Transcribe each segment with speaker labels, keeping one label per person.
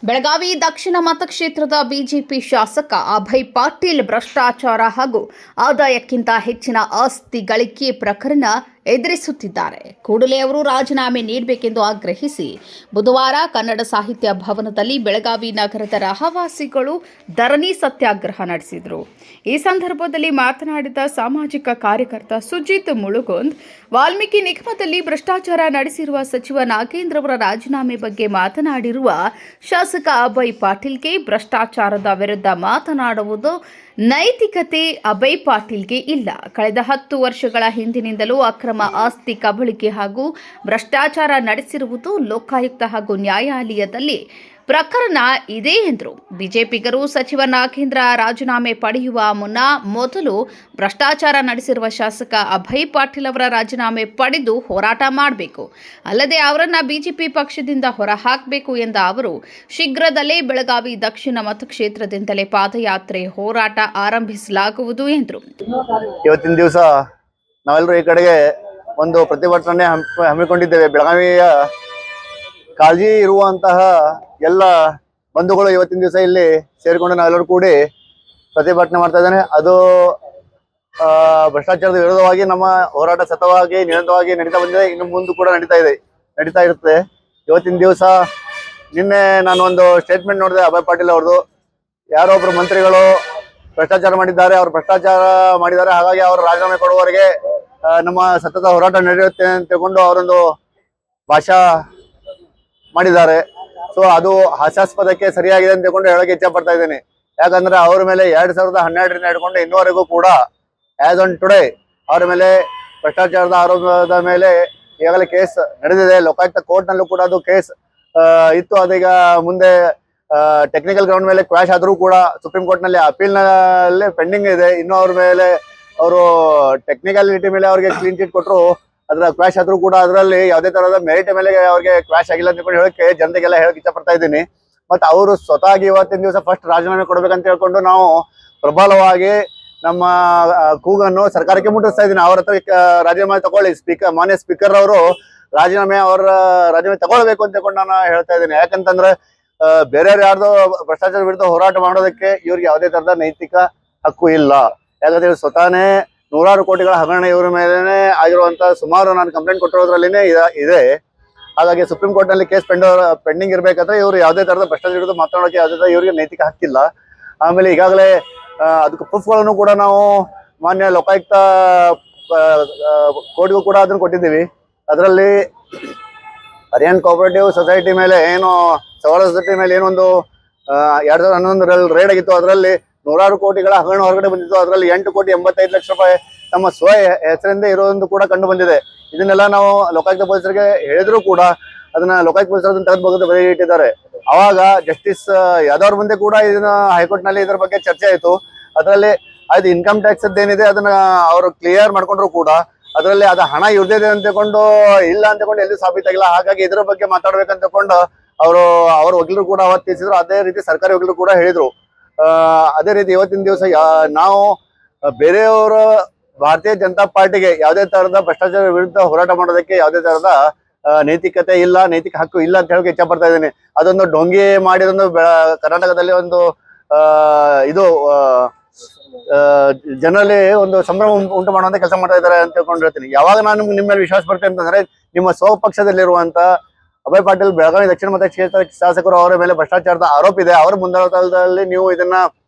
Speaker 1: ಬೆಳಗಾವಿ ದಕ್ಷಿಣ ಮತಕ್ಷೇತ್ರದ ಬಿಜೆಪಿ ಶಾಸಕ ಅಭಯ್ ಪಾಟೀಲ್ ಭ್ರಷ್ಟಾಚಾರ ಹಾಗೂ ಆದಾಯಕ್ಕಿಂತ ಹೆಚ್ಚಿನ ಆಸ್ತಿ ಗಳಿಕೆ ಪ್ರಕರಣ ಎದುರಿಸುತ್ತಿದ್ದಾರೆ. ಕೂಡಲೇ ಅವರು ರಾಜೀನಾಮೆ ನೀಡಬೇಕೆಂದು ಆಗ್ರಹಿಸಿ ಬುಧವಾರ ಕನ್ನಡ ಸಾಹಿತ್ಯ ಭವನದಲ್ಲಿ ಬೆಳಗಾವಿ ನಗರದ ರಹವಾಸಿಗಳು ಧರಣಿ ಸತ್ಯಾಗ್ರಹ ನಡೆಸಿದರು. ಈ ಸಂದರ್ಭದಲ್ಲಿ ಮಾತನಾಡಿದ ಸಾಮಾಜಿಕ ಕಾರ್ಯಕರ್ತ ಸುಜಿತ್ ಮುಳುಗುಂದ್, ವಾಲ್ಮೀಕಿ ನಿಗಮದಲ್ಲಿ ಭ್ರಷ್ಟಾಚಾರ ನಡೆಸಿರುವ ಸಚಿವ ನಾಗೇಂದ್ರ ಅವರ ರಾಜೀನಾಮೆ ಬಗ್ಗೆ ಮಾತನಾಡಿರುವ ಶಾಸಕ ಅಭಯ್ ಪಾಟೀಲ್ಗೆ ಭ್ರಷ್ಟಾಚಾರದ ವಿರುದ್ಧ ಮಾತನಾಡುವುದು ನೈತಿಕತೆ ಅಭಯ್ ಪಾಟೀಲ್ಗೆ ಇಲ್ಲ. ಕಳೆದ 10 ವರ್ಷಗಳ ಹಿಂದಿನಿಂದಲೂ ಅಕ್ರಮ ಆಸ್ತಿ ಕಬಳಿಕೆ ಹಾಗೂ ಭ್ರಷ್ಟಾಚಾರ ನಡೆಸಿರುವುದು ಲೋಕಾಯುಕ್ತ ಹಾಗೂ ನ್ಯಾಯಾಲಯದಲ್ಲಿ ಪ್ರಕರಣ ಇದೆ ಎಂದರು. ಬಿಜೆಪಿಗರು ಸಚಿವ ನಾಗೇಂದ್ರ ರಾಜೀನಾಮೆ ಪಡೆಯುವ ಮುನ್ನ ಮೊದಲು ಭ್ರಷ್ಟಾಚಾರ ನಡೆಸಿರುವ ಶಾಸಕ ಅಭಯ್ ಪಾಟೀಲ್ ಅವರ ರಾಜೀನಾಮೆ ಪಡೆದು ಹೋರಾಟ ಮಾಡಬೇಕು, ಅಲ್ಲದೆ ಅವರನ್ನ ಬಿಜೆಪಿ ಪಕ್ಷದಿಂದ ಹೊರಹಾಕಬೇಕು ಎಂದ ಅವರು, ಶೀಘ್ರದಲ್ಲೇ ಬೆಳಗಾವಿ ದಕ್ಷಿಣ ಮತಕ್ಷೇತ್ರದಿಂದಲೇ ಪಾದಯಾತ್ರೆ ಹೋರಾಟ ಆರಂಭಿಸಲಾಗುವುದು ಎಂದರು.
Speaker 2: ಇವತ್ತಿನ ದಿವಸ ನಾವೆಲ್ಲರೂ ಈ ಕಡೆಗೆ ಒಂದು ಪ್ರತಿಭಟನೆ ಹಮ್ಮಿಕೊಂಡಿದ್ದೇವೆ. ಬೆಳಗಾವಿಯ ಕಾಳಜಿ ಇರುವಂತಹ ಎಲ್ಲ ಬಂಧುಗಳು ಇವತ್ತಿನ ದಿವಸ ಇಲ್ಲಿ ಸೇರಿಕೊಂಡು ನಾವೆಲ್ಲರೂ ಕೂಡಿ ಪ್ರತಿಭಟನೆ ಮಾಡ್ತಾ ಇದ್ದೇನೆ. ಅದು ಭ್ರಷ್ಟಾಚಾರದ ವಿರೋಧವಾಗಿ ನಮ್ಮ ಹೋರಾಟ ಸತತವಾಗಿ ನಿರಂತರವಾಗಿ ನಡೀತಾ ಬಂದಿದೆ. ಇನ್ನು ಮುಂದೆ ಕೂಡ ನಡೀತಾ ಇರುತ್ತೆ. ಇವತ್ತಿನ ದಿವಸ ನಿನ್ನೆ ನಾನು ಒಂದು ಸ್ಟೇಟ್ಮೆಂಟ್ ನೋಡಿದೆ ಅಭಯ್ ಪಾಟೀಲ್ ಅವ್ರದ್ದು. ಯಾರೋ ಒಬ್ರು ಮಂತ್ರಿಗಳು ಭ್ರಷ್ಟಾಚಾರ ಮಾಡಿದ್ದಾರೆ, ಹಾಗಾಗಿ ಅವರು ರಾಜೀನಾಮೆ ಕೊಡುವವರೆಗೆ ನಮ್ಮ ಸತತ ಹೋರಾಟ ನಡೆಯುತ್ತೆ ಅಂತ ತಿಳ್ಕೊಂಡು ಅವರೊಂದು ಭಾಷಾ ಮಾಡಿದ್ದಾರೆ. ಸೊ ಅದು ಹಾಸ್ಯಾಸ್ಪದಕ್ಕೆ ಸರಿಯಾಗಿದೆ ಅಂತ ತಿಳ್ಕೊಂಡು ಹೇಳಕ್ಕೆ ಇಚ್ಛೆ ಪಡ್ತಾ ಇದ್ದೀನಿ. ಯಾಕಂದ್ರೆ ಅವ್ರ ಮೇಲೆ 2012ರಿಂದ ಹಿಡ್ಕೊಂಡು ಇನ್ನುವರೆಗೂ ಕೂಡ ಆಸ್ ಆನ್ ಟುಡೇ ಅವರ ಮೇಲೆ ಭ್ರಷ್ಟಾಚಾರದ ಆರೋಪದ ಮೇಲೆ ಈಗಾಗಲೇ ಕೇಸ್ ನಡೆದಿದೆ. ಲೋಕಾಯುಕ್ತ ಕೋರ್ಟ್ ನಲ್ಲೂ ಕೂಡ ಅದು ಕೇಸ್ ಇತ್ತು. ಅದೀಗ ಮುಂದೆ ಟೆಕ್ನಿಕಲ್ ಗ್ರೌಂಡ್ ಮೇಲೆ ಕ್ವಾಶ್ ಆದ್ರೂ ಕೂಡ ಸುಪ್ರೀಂ ಕೋರ್ಟ್ ನಲ್ಲಿ ಅಪೀಲ್ ನಲ್ಲಿ ಪೆಂಡಿಂಗ್ ಇದೆ. ಇನ್ನು ಅವ್ರ ಮೇಲೆ ಅವರು ಟೆಕ್ನಿಕಾಲಿಟಿ ಮೇಲೆ ಅವ್ರಿಗೆ ಕ್ಲೀನ್ ಚಿಟ್ ಕೊಟ್ಟರು, ಅದರ ಕ್ವಾಶ್ ಆದ್ರೂ ಕೂಡ ಅದರಲ್ಲಿ ಯಾವುದೇ ತರಹದ ಮೆರಿಟ್ ಮೇಲೆ ಅವ್ರಿಗೆ ಕ್ವಾಶ್ ಆಗಿಲ್ಲ ಅಂತ ಹೇಳಕ್ಕೆ ಜನತೆಗೆಲ್ಲ ಹೇಳಕ್ ಇಷ್ಟ ಪಡ್ತಾ ಇದ್ದೀನಿ. ಮತ್ತೆ ಅವರು ಸ್ವತಃ ಇವತ್ತಿನ ದಿವಸ ಫಸ್ಟ್ ರಾಜೀನಾಮೆ ಕೊಡ್ಬೇಕಂತ ಹೇಳ್ಕೊಂಡು ನಾವು ಪ್ರಬಲವಾಗಿ ನಮ್ಮ ಕೂಗನ್ನು ಸರ್ಕಾರಕ್ಕೆ ಮುಟ್ಟಿಸ್ತಾ ಇದ್ದೀನಿ. ಅವ್ರ ಹತ್ರ ರಾಜೀನಾಮೆ ತಗೊಳ್ಳಿ, ಮಾನ್ಯ ಸ್ಪೀಕರ್ ಅವರು ರಾಜೀನಾಮೆ ತಗೊಳ್ಬೇಕು ಅಂತ ಹೇಳ್ಕೊಂಡು ನಾನು ಹೇಳ್ತಾ ಇದ್ದೀನಿ. ಯಾಕಂತಂದ್ರೆ ಬೇರೆಯವ್ರು ಯಾರ್ದು ಭ್ರಷ್ಟಾಚಾರ ವಿರುದ್ಧ ಹೋರಾಟ ಮಾಡೋದಕ್ಕೆ ಇವ್ರಿಗೆ ಯಾವುದೇ ತರದ ನೈತಿಕ ಹಕ್ಕು ಇಲ್ಲ. ಯಾಕಂದ್ರೆ ಸ್ವತಃನೇ 100 ಕೋಟಿಗಳ ಹಗರಣ ಇವರ ಮೇಲೆ ಆಗಿರುವಂತ ಸುಮಾರು ನಾನು ಕಂಪ್ಲೇಂಟ್ ಕೊಟ್ಟಿರೋದ್ರಲ್ಲಿನೇ ಇದೆ. ಹಾಗಾಗಿ ಸುಪ್ರೀಂ ಕೋರ್ಟ್ ನಲ್ಲಿ ಕೇಸ್ ಪೆಂಡಿಂಗ್ ಇರ್ಬೇಕಾದ್ರೆ ಇವರು ಯಾವುದೇ ತರದ ಭ್ರಷ್ಟಾಚಾರ ವಿರುದ್ಧ ಮಾತನಾಡೋಕೆ ಯಾವುದೇ ಇವರಿಗೆ ನೈತಿಕ ಹಕ್ಕಿಲ್ಲ. ಆಮೇಲೆ ಈಗಾಗಲೇ ಅದಕ್ಕೆ ಪ್ರೂಫ್ಗಳನ್ನು ಕೂಡ ನಾವು ಮಾನ್ಯ ಲೋಕಾಯುಕ್ತ ಕೋರ್ಟ್ಗೂ ಕೂಡ ಅದನ್ನು ಕೊಟ್ಟಿದ್ದೀವಿ. ಅದರಲ್ಲಿ ಹರಿಯಾಣ ಕೋಆಪರೇಟಿವ್ ಸೊಸೈಟಿ ಮೇಲೆ ಸವಾಲ ಸೊಸೈಟಿ ಮೇಲೆ ಏನೊಂದು 2011ರಲ್ಲಿ ರೇಡ್ ಆಗಿತ್ತು. ಅದರಲ್ಲಿ 100 ಕೋಟಿಗಳ ಹಗರಣ ಹೊರಗಡೆ ಬಂದಿತ್ತು. ಅದರಲ್ಲಿ 8,85,00,000 ತಮ್ಮ ಸ್ವ ಹೆಸರಿಂದ ಇರೋದೊಂದು ಕೂಡ ಕಂಡು ಬಂದಿದೆ. ಇದನ್ನೆಲ್ಲ ನಾವು ಲೋಕಾಯುಕ್ತ ಪೊಲೀಸರಿಗೆ ಹೇಳಿದ್ರು ಕೂಡ ಅದನ್ನ ಲೋಕಾಯುಕ್ತ ಪೊಲೀಸರು ಅದನ್ನ ತೆಗೆದುಬಹುದು ಬರೀ ಇಟ್ಟಿದ್ದಾರೆ. ಅವಾಗ ಜಸ್ಟಿಸ್ ಯಾದವ್ ಮುಂದೆ ಕೂಡ ಇದನ್ನ ಹೈಕೋರ್ಟ್ ನಲ್ಲಿ ಇದರ ಬಗ್ಗೆ ಚರ್ಚೆ ಆಯಿತು. ಅದರಲ್ಲಿ ಅದು ಇನ್ಕಮ್ ಟ್ಯಾಕ್ಸ್ ಏನಿದೆ ಅದನ್ನ ಅವರು ಕ್ಲಿಯರ್ ಮಾಡ್ಕೊಂಡ್ರು ಕೂಡ ಅದರಲ್ಲಿ ಅದು ಹಣ ಇರ್ದಿದೆ ಅಂತ ತಿಳ್ಕೊಂಡು ಇಲ್ಲ ಅಂತ ತಿಳ್ಕೊಂಡು ಎಲ್ಲೂ ಸಾಬೀತಾಗಿಲ್ಲ. ಹಾಗಾಗಿ ಇದರ ಬಗ್ಗೆ ಮಾತಾಡ್ಬೇಕಂತ ತಿಳ್ಕೊಂಡು ಅವ್ರ ವಕೀಲರು ಕೂಡ ಅವತ್ತು ತಿಳಿಸಿದ್ರು. ಅದೇ ರೀತಿ ಸರ್ಕಾರಿ ವಕೀಲರು ಕೂಡ ಹೇಳಿದ್ರು. ಅದೇ ರೀತಿ ಇವತ್ತಿನ ದಿವಸ ನಾವು ಬೇರೆಯವರ ಭಾರತೀಯ ಜನತಾ ಪಾರ್ಟಿಗೆ ಯಾವುದೇ ತರಹದ ಭ್ರಷ್ಟಾಚಾರ ವಿರುದ್ಧ ಹೋರಾಟ ಮಾಡೋದಕ್ಕೆ ಯಾವುದೇ ತರಹದ ನೈತಿಕತೆ ಇಲ್ಲ, ನೈತಿಕ ಹಕ್ಕು ಇಲ್ಲ ಅಂತ ಹೇಳಕ್ಕೆ ಇಚ್ಛೆ ಪಡ್ತಾ ಇದ್ದೀನಿ. ಅದೊಂದು ಡೊಂಗಿ ಮಾಡಿದೊಂದು ಕರ್ನಾಟಕದಲ್ಲಿ ಒಂದು ಇದು ಜನರಲ್ಲಿ ಒಂದು ಸಂಭ್ರಮ ಉಂಟು ಮಾಡುವಂತ ಕೆಲಸ ಮಾಡ್ತಾ ಇದ್ದಾರೆ ಅಂತ ಹೇಳ್ಕೊಂಡಿರ್ತೀನಿ. ಯಾವಾಗ ನಾನು ನಿಮ್ಮ ಮೇಲೆ ವಿಶ್ವಾಸ ಬರ್ತೇನೆ ಅಂತಂದ್ರೆ ನಿಮ್ಮ ಸ್ವಪಕ್ಷದಲ್ಲಿರುವಂತ ಅಭಯ್ ಪಾಟೀಲ್ ಬೆಳಗಾವಿ ದಕ್ಷಿಣ ಮತಕ್ಷೇತ್ರ ಶಾಸಕರು ಅವರ ಮೇಲೆ ಭ್ರಷ್ಟಾಚಾರದ ಆರೋಪ ಇದೆ. ಅವರ ಮುಂದಾಳತ್ವದಲ್ಲಿ ನೀವು ಇದನ್ನ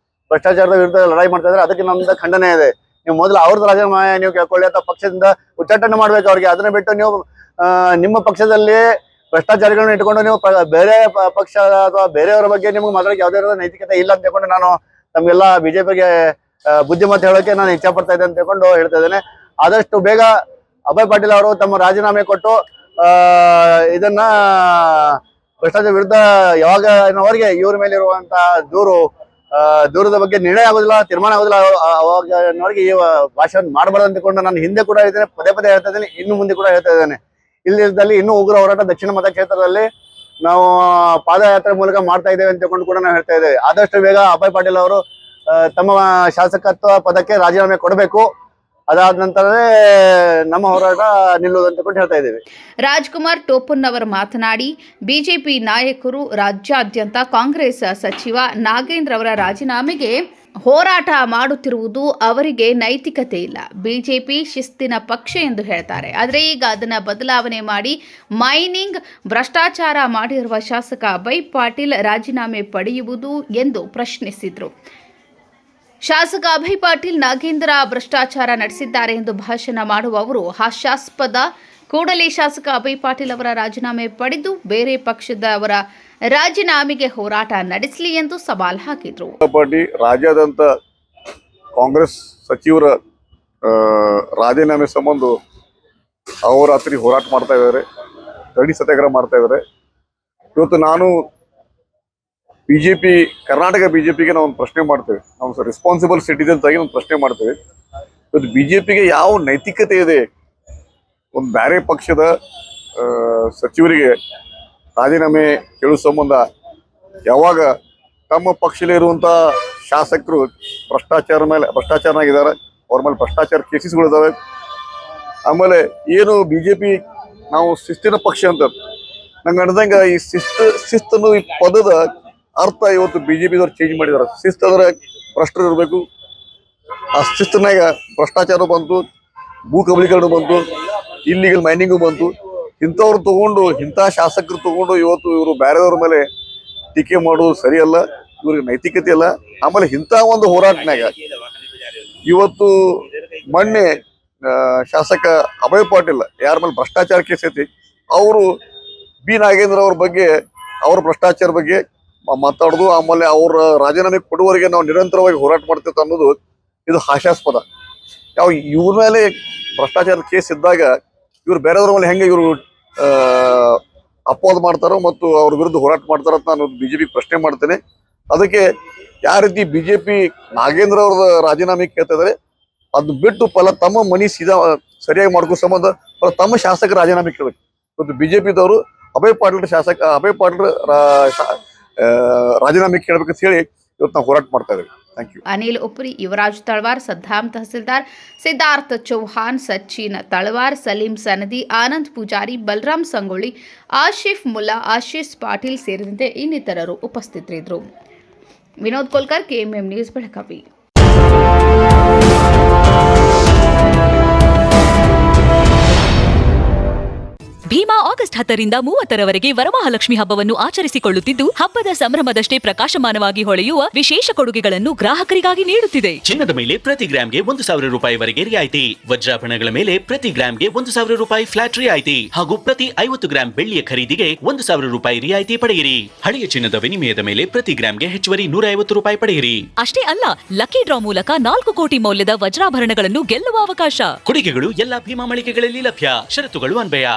Speaker 2: ಭ್ರಷ್ಟಾಚಾರದ ವಿರುದ್ಧ ಲಡಾಯಿ ಮಾಡ್ತಾ ಇದ್ರೆ ಅದಕ್ಕೆ ನಮ್ದು ಖಂಡನೆ ಇದೆ. ನೀವು ಮೊದಲು ಅವ್ರದ್ದು ರಾಜೀನಾಮೆ ನೀವು ಕೇಳ್ಕೊಳ್ಳಿ ಅಥವಾ ಪಕ್ಷದಿಂದ ಉಚ್ಚಾಟನೆ ಮಾಡ್ಬೇಕು ಅವ್ರಿಗೆ. ಅದನ್ನ ಬಿಟ್ಟು ನೀವು ನಿಮ್ಮ ಪಕ್ಷದಲ್ಲಿ ಭ್ರಷ್ಟಾಚಾರಿಗಳನ್ನ ಇಟ್ಕೊಂಡು ನೀವು ಬೇರೆ ಪಕ್ಷ ಅಥವಾ ಬೇರೆಯವರ ಬಗ್ಗೆ ನಿಮ್ಗೆ ಮಾತಾಡಕ್ಕೆ ಯಾವುದೇ ನೈತಿಕತೆ ಇಲ್ಲ ಅಂತ ಹೇಳ್ಕೊಂಡು ನಾನು ತಮ್ಗೆಲ್ಲ ಬಿಜೆಪಿಗೆ ಬುದ್ಧಿಮತ್ತೆ ಹೇಳೋಕೆ ನಾನು ಇಚ್ಛೆ ಪಡ್ತಾ ಇದ್ದೆ ಅಂತ ಹೇಳ್ಕೊಂಡು ಹೇಳ್ತಾ ಇದ್ದೇನೆ. ಆದಷ್ಟು ಬೇಗ ಅಭಯ್ ಪಾಟೀಲ್ ಅವರು ತಮ್ಮ ರಾಜೀನಾಮೆ ಕೊಟ್ಟು ಇದನ್ನ ಭ್ರಷ್ಟಾಚಾರ ವಿರುದ್ಧ ಯಾವಾಗವರೆಗೆ ಇವ್ರ ಮೇಲೆ ಇರುವಂತ ದೂರದ ಬಗ್ಗೆ ನಿರ್ಣಯ ಆಗೋದಿಲ್ಲ, ತೀರ್ಮಾನ ಆಗೋದಿಲ್ಲ, ಅವಾಗವರೆಗೆ ಈ ಭಾಷೆಯನ್ನು ಮಾಡಬಾರ್ದು ಅಂದ್ಕೊಂಡು ನಾನು ಹಿಂದೆ ಕೂಡ ಹೇಳ್ತೇನೆ, ಪದೇ ಹೇಳ್ತಾ ಇದ್ದೇನೆ, ಇನ್ನು ಮುಂದೆ ಕೂಡ ಹೇಳ್ತಾ ಇದ್ದೇನೆ. ಇಲ್ಲಿದ್ದಲ್ಲಿ ಇನ್ನೂ ಉಗ್ರ ಹೋರಾಟ ದಕ್ಷಿಣ ಮತಕ್ಷೇತ್ರದಲ್ಲಿ ನಾವು ಪಾದಯಾತ್ರೆ ಮೂಲಕ ಮಾಡ್ತಾ ಇದ್ದೇವೆ ಅಂತ ತಿಳ್ಕೊಂಡು ಕೂಡ ನಾವು ಹೇಳ್ತಾ ಇದ್ದೇವೆ. ಆದಷ್ಟು ಬೇಗ ಅಭಯ್ ಪಾಟೀಲ್ ಅವರು ತಮ್ಮ ಶಾಸಕತ್ವ ಪದಕ್ಕೆ ರಾಜೀನಾಮೆ ಕೊಡಬೇಕು. ಅದಾದ ನಂತರನೇ ನಮ್ಮ ಹೋರಾಟ ನಿಲ್ಲುವುದು ಅಂತ ಕೂಡ ಹೇಳ್ತಾ ಇದ್ದೇವೆ.
Speaker 1: ರಾಜ್ಕುಮಾರ್ ಟೋಪನ್ ಅವರು ಮಾತನಾಡಿ, ಬಿಜೆಪಿ ನಾಯಕರು ರಾಜ್ಯಾದ್ಯಂತ ಕಾಂಗ್ರೆಸ್ ಸಚಿವ ನಾಗೇಂದ್ರ ಅವರ ರಾಜೀನಾಮೆಗೆ ಹೋರಾಟ ಮಾಡುತ್ತಿರುವುದು ಅವರಿಗೆ ನೈತಿಕತೆ ಇಲ್ಲ. ಬಿಜೆಪಿ ಶಿಸ್ತಿನ ಪಕ್ಷ ಎಂದು ಹೇಳ್ತಾರೆ. ಆದರೆ ಈಗ ಅದನ್ನು ಬದಲಾವಣೆ ಮಾಡಿ ಮೈನಿಂಗ್ ಭ್ರಷ್ಟಾಚಾರ ಮಾಡಿರುವ ಶಾಸಕ ಅಭಯ್ ಪಾಟೀಲ್ ರಾಜೀನಾಮೆ ಪಡೆಯುವುದು ಎಂದು ಪ್ರಶ್ನಿಸಿದರು. ಶಾಸಕ ಅಭಯ್ ಪಾಟೀಲ್ ನಾಗೇಂದ್ರ ಭ್ರಷ್ಟಾಚಾರ ನಡೆಸಿದ್ದಾರೆ ಎಂದು ಭಾಷಣ ಮಾಡುವ ಅವರು ಹಾಸ್ಯಾಸ್ಪದ. ಕೂಡಲೇ ಶಾಸಕ ಅಭಯ್ ಪಾಟೀಲ್ ಅವರ ರಾಜೀನಾಮೆ ಪಡೆದು ಬೇರೆ ಪಕ್ಷದವರ ರಾಜೀನಾಮೆಗೆ ಹೋರಾಟ ನಡೆಸಲಿ ಎಂದು ಸವಾಲ್ ಹಾಕಿದರು.
Speaker 3: ರಾಜ್ಯಾದ್ಯಂತ ಕಾಂಗ್ರೆಸ್ ಸಚಿವರ ರಾಜೀನಾಮೆ ಸಂಬಂಧ ಅಹೋರಾತ್ರಿ ಹೋರಾಟ ಮಾಡ್ತಾ ಇದ್ದಾರೆ, ತಡಿ ಸತ್ಯಾಗ್ರಹ ಮಾಡ್ತಾ ಇದ್ದಾರೆ. ಇವತ್ತು ನಾನು ಬಿಜೆಪಿ ಕರ್ನಾಟಕ ಬಿಜೆಪಿಗೆ ನಾವು ಒಂದು ಪ್ರಶ್ನೆ ಮಾಡ್ತೇವೆ. ನಾವು ರೆಸ್ಪಾನ್ಸಿಬಲ್ ಸಿಟಿಜನ್ಸ್ ಆಗಿ ಒಂದು ಪ್ರಶ್ನೆ ಮಾಡ್ತೇವೆ. ಇವತ್ತು ಬಿಜೆಪಿಗೆ ಯಾವ ನೈತಿಕತೆ ಇದೆ ಒಂದು ಬೇರೆ ಪಕ್ಷದ ಸಚಿವರಿಗೆ ರಾಜೀನಾಮೆ ಕೇಳುವ ಸಂಬಂಧ? ಯಾವಾಗ ತಮ್ಮ ಪಕ್ಷದಲ್ಲಿರುವಂಥ ಶಾಸಕರು ಭ್ರಷ್ಟಾಚಾರನಾಗಿದ್ದಾರೆ, ಅವ್ರ ಮೇಲೆ ಭ್ರಷ್ಟಾಚಾರ ಕೇಸಸ್ಗಳಿದ್ದಾವೆ. ಆಮೇಲೆ ಏನು ಬಿಜೆಪಿ ನಾವು ಶಿಸ್ತಿನ ಪಕ್ಷ ಅಂತ ನಂಗೆ ಅನ್ದಂಗೆ ಈ ಶಿಸ್ತನ್ನು ಈ ಪದದ ಅರ್ಥ ಇವತ್ತು ಬಿಜೆಪಿದವ್ರು ಚೇಂಜ್ ಮಾಡಿದ್ದಾರೆ. ಶಿಸ್ತು ಅಂದ್ರೆ ಭ್ರಷ್ಟರು ಇರಬೇಕು, ಆ ಶಿಸ್ತನಾಗ ಭ್ರಷ್ಟಾಚಾರ ಬಂತು, ಭೂ ಕಬಲೀಕರಣ ಬಂತು, ಇಲ್ಲಿಗಲ್ ಮೈನಿಂಗು ಬಂತು. ಇಂಥವ್ರು ತಗೊಂಡು ಇಂಥ ಶಾಸಕರು ತಗೊಂಡು ಇವತ್ತು ಇವರು ಬೇರೆಯವ್ರ ಮೇಲೆ ಟೀಕೆ ಮಾಡೋದು ಸರಿಯಲ್ಲ, ಇವ್ರಿಗೆ ನೈತಿಕತೆ ಇಲ್ಲ. ಆಮೇಲೆ ಇಂಥ ಒಂದು ಹೋರಾಟನಾಗ ಇವತ್ತು ಮೊನ್ನೆ ಶಾಸಕ ಅಭಯ್ ಪಾಟೀಲ್ ಯಾರ ಮೇಲೆ ಭ್ರಷ್ಟಾಚಾರ ಕೇಸ್ ಐತಿ, ಅವರು ಬಿ ನಾಗೇಂದ್ರ ಅವ್ರ ಬಗ್ಗೆ, ಅವ್ರ ಭ್ರಷ್ಟಾಚಾರ ಬಗ್ಗೆ ಮಾತಾಡೋದು, ಆಮೇಲೆ ಅವ್ರ ರಾಜೀನಾಮೆ ಕೊಡುವವರೆಗೆ ನಾವು ನಿರಂತರವಾಗಿ ಹೋರಾಟ ಮಾಡ್ತೇವೆ ಅನ್ನೋದು ಇದು ಹಾಸ್ಯಾಸ್ಪದ. ಯಾವ ಇವ್ರ ಮೇಲೆ ಭ್ರಷ್ಟಾಚಾರದ ಕೇಸ್ ಇದ್ದಾಗ ಇವ್ರು ಬೇರೆಯವ್ರ ಮೇಲೆ ಹೆಂಗೆ ಇವರು ಅಪವಾದ ಮಾಡ್ತಾರೋ ಮತ್ತು ಅವ್ರ ವಿರುದ್ಧ ಹೋರಾಟ ಮಾಡ್ತಾರೋ ಅಂತ ನಾನು ಬಿಜೆಪಿ ಪ್ರಶ್ನೆ ಮಾಡ್ತೇನೆ. ಅದಕ್ಕೆ ಯಾವ ರೀತಿ ಬಿಜೆಪಿ ನಾಗೇಂದ್ರ ಅವ್ರದ ರಾಜೀನಾಮೆ ಕೇಳ್ತಾ ಇದಾರೆ, ಅದು ಬಿಟ್ಟು ಫಲ ತಮ್ಮ ಮನಿ ಸರಿಯಾಗಿ ಮಾಡ್ಕೋ ಸಂಬಂಧ ಫಲ ತಮ್ಮ ಶಾಸಕರ ರಾಜೀನಾಮೆ ಕೇಳಬೇಕು. ಇವತ್ತು ಬಿಜೆಪಿದವರು ಅಭಯ್ ಪಾಟೀಲ್ ರಾಜೀನಾಮೆ ಕೇಳಬೇಕಂತ ಹೇಳಿ ಇವತ್ತು ನಾವು ಹೋರಾಟ ಮಾಡ್ತಾ ಇದ್ದೇವೆ. Thank you.
Speaker 1: ಅನಿಲ್ ಉಪ್ರಿ, ಯುವರಾಜ್ ತಳವಾರ್, ಸದ್ದಾಂ ತಹಸೀಲ್ದಾರ್, ಸಿದ್ಧಾರ್ಥ್ ಚೌಹಾನ್, ಸಚಿನ್ ತಳವಾರ್, ಸಲೀಂ ಸನದಿ, ಆನಂದ್ ಪೂಜಾರಿ, ಬಲರಾಮ್ ಸಂಗೊಳ್ಳಿ, ಆಶಿಫ್ ಮುಲ್ಲಾ, ಆಶೀಶ್ ಪಾಟೀಲ್ ಸೇರಿದಂತೆ ಇನ್ನಿತರರು ಉಪಸ್ಥಿತರಿದ್ದರು. Vinod Kolkar, KMM news, Belagavi.
Speaker 4: Bhima August 10ರಿಂದ 30ರವರೆಗೆ ವರಮಹಾಲಕ್ಷ್ಮಿ ಹಬ್ಬವನ್ನು ಆಚರಿಸಿಕೊಳ್ಳುತ್ತಿದ್ದು, ಹಬ್ಬದ ಸಂಭ್ರಮದಷ್ಟೇ ಪ್ರಕಾಶಮಾನವಾಗಿ ಹೊಳೆಯುವ ವಿಶೇಷ ಕೊಡುಗೆಗಳನ್ನು ಗ್ರಾಹಕರಿಗಾಗಿ ನೀಡುತ್ತಿದೆ.
Speaker 5: ಚಿನ್ನದ ಮೇಲೆ ಪ್ರತಿ ಗ್ರಾಮ್ಗೆ 1,000 ರೂಪಾಯಿವರೆಗೆ ರಿಯಾಯಿತಿ, ವಜ್ರಾಭರಣಗಳ ಮೇಲೆ ಪ್ರತಿ ಗ್ರಾಮ್ಗೆ 1,000 ರೂಪಾಯಿ ಫ್ಲಾಟ್ ರಿಯಾಯಿತಿ ಹಾಗೂ ಪ್ರತಿ 50 ಗ್ರಾಂ ಬೆಳ್ಳಿಯ ಖರೀದಿಗೆ 1,000 ರೂಪಾಯಿ ರಿಯಾಯಿತಿ ಪಡೆಯಿರಿ. ಹಳೆಯ ಚಿನ್ನದ ವಿನಿಮಯದ ಮೇಲೆ ಪ್ರತಿ ಗ್ರಾಮ್ಗೆ ಹೆಚ್ಚುವರಿ 150 ರೂಪಾಯಿ ಪಡೆಯಿರಿ.
Speaker 4: ಅಷ್ಟೇ ಅಲ್ಲ, ಲಕ್ಕಿ ಡ್ರಾ ಮೂಲಕ 4 ಕೋಟಿ ಮೌಲ್ಯದ ವಜ್ರಾಭರಣಗಳನ್ನು ಗೆಲ್ಲುವ ಅವಕಾಶ.
Speaker 5: ಕೊಡುಗೆಗಳು ಎಲ್ಲ ಭೀಮಾ ಮಳಿಗೆಗಳಲ್ಲಿ ಲಭ್ಯ. ಷರತ್ತುಗಳು ಅನ್ವಯ.